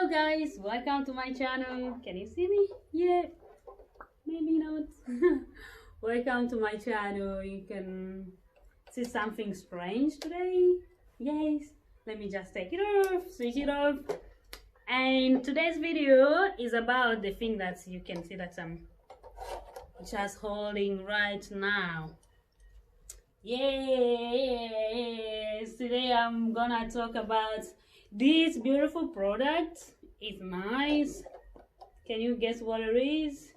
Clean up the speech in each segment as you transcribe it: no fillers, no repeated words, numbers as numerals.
Hello guys, welcome to my channel. Can you see me? Yeah, maybe not. Welcome to my channel. You can see something strange today. Yes, let me just take it off, switch it off. And today's video is about the thing that you can see that I'm just holding right now. Yes, today I'm gonna talk about this beautiful product. It's nice. Can you guess what it is?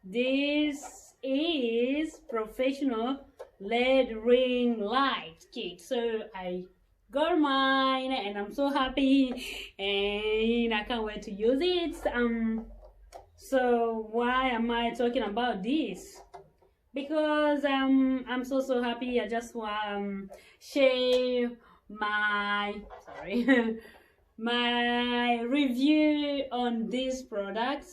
This is professional LED ring light kit. So I got mine and I'm so happy and I can't wait to use it. So why am I talking about this? Because I'm so happy. I just want share my my review on this product.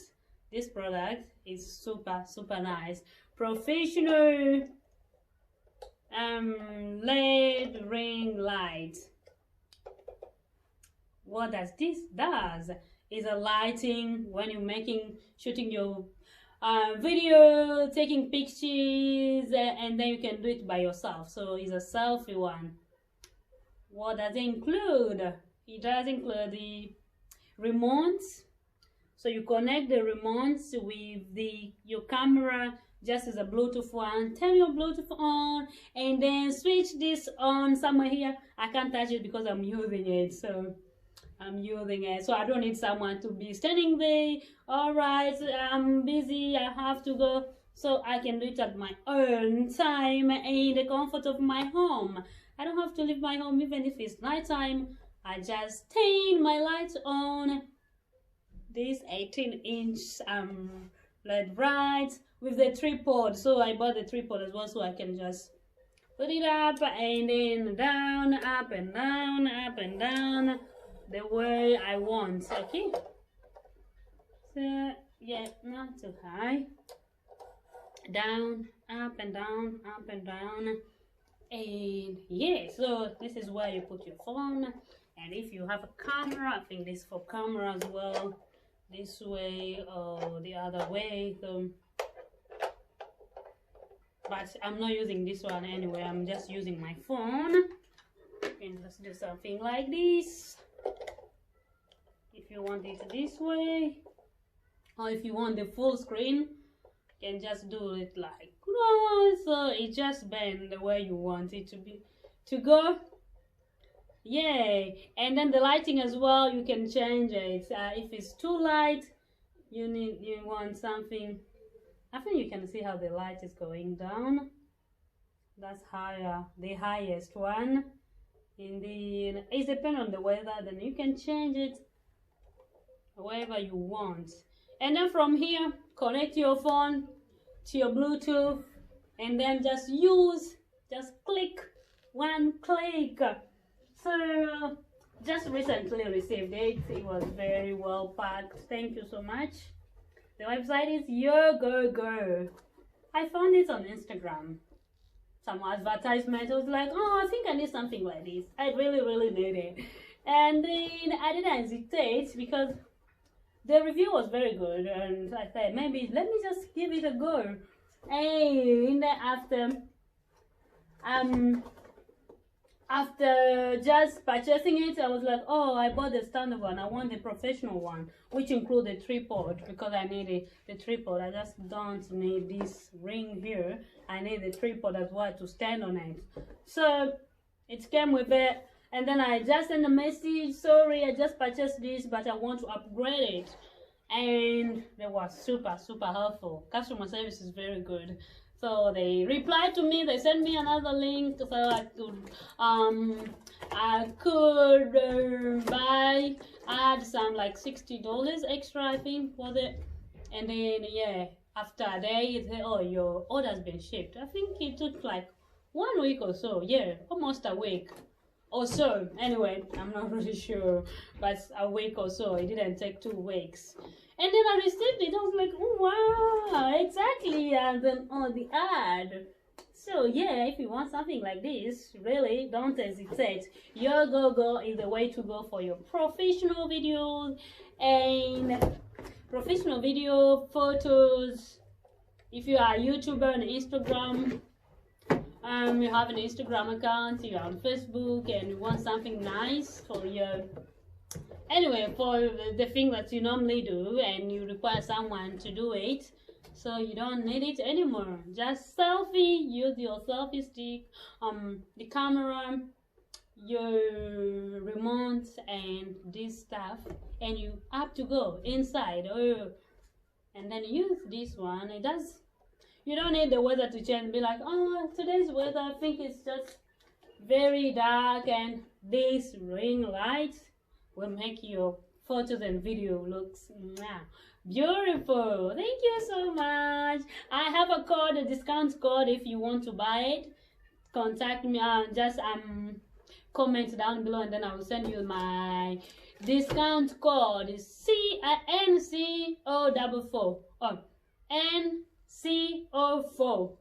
This product is super nice. Professional LED ring light. What does this does is a lighting when you're shooting your video, taking pictures, and then you can do it by yourself. So it's a selfie one. What does it include? It does include the remotes. So you connect the remotes with your camera just as a Bluetooth one. Turn your Bluetooth on and then switch this on somewhere here. I can't touch it because I'm using it. So I don't need someone to be standing there. All right, I'm busy, I have to go. So I can do it at my own time in the comfort of my home. I don't have to leave my home even if it's nighttime. I just turn my lights on. This 18-inch LED bright with the tripod. So I bought the tripod as well, so I can just put it up and then down, up and down, up and down, the way I want. Okay, so yeah, not too high, down, up and down, up and down. And yeah, so this is where you put your phone. And if you have a camera, I think this is for camera as well, this way or the other way. So but I'm not using this one anyway, I'm just using my phone. You can just do something like this if you want it this way, or if you want the full screen, you can just do it like so it just bends the way you want it to go. Yeah, and then the lighting as well, you can change it. If it's too light, you want something. I think you can see how the light is going down. That's higher, the highest one. And then it depends on the weather, then you can change it however you want. And then from here, connect your phone to your Bluetooth and then just click, one click. So just recently received it. It was very well packed. Thank you so much. The website is YoGoGo. I found it on Instagram. Some advertisement. I was like, oh, I think I need something like this. I really need it. And then I didn't hesitate because the review was very good, and I said maybe let me just give it a go. And after just purchasing it, I was like, oh, I bought the standard one. I want the professional one, which includes the tripod because I need the tripod. I just don't need this ring here. I need the tripod as well to stand on it. So it came with it. And then I just sent a message, sorry, I just purchased this, but I want to upgrade it. And they were super helpful. Customer service is very good. So they replied to me, they sent me another link so I could add some like $60 extra, I think, was it? And then yeah, after a day, it said, oh, your order's been shipped. I think it took like 1 week or so, yeah, almost a week or so. Anyway, I'm not really sure, but a week or so. It didn't take 2 weeks. And then I received it. I was like, oh wow, exactly. And then on the ad. So yeah, if you want something like this, really don't hesitate. YoGoGo is the way to go for your professional videos and professional video photos. If you are a YouTuber on Instagram, you have an Instagram account, you're on Facebook, and you want something nice for your, anyway, for the thing that you normally do, and you require someone to do it, so you don't need it anymore. Just selfie, use your selfie stick, the camera, your remote, and this stuff, and you have to go inside. And then use this one. It does, you don't need the weather to change, be like, oh, today's weather, I think it's just very dark, and this ring light will make your photos and video looks beautiful. Thank you so much. I have a code, a discount code. If you want to buy it, contact me, just comment down below, and then I will send you my discount code. Is NCO44 or NCO4.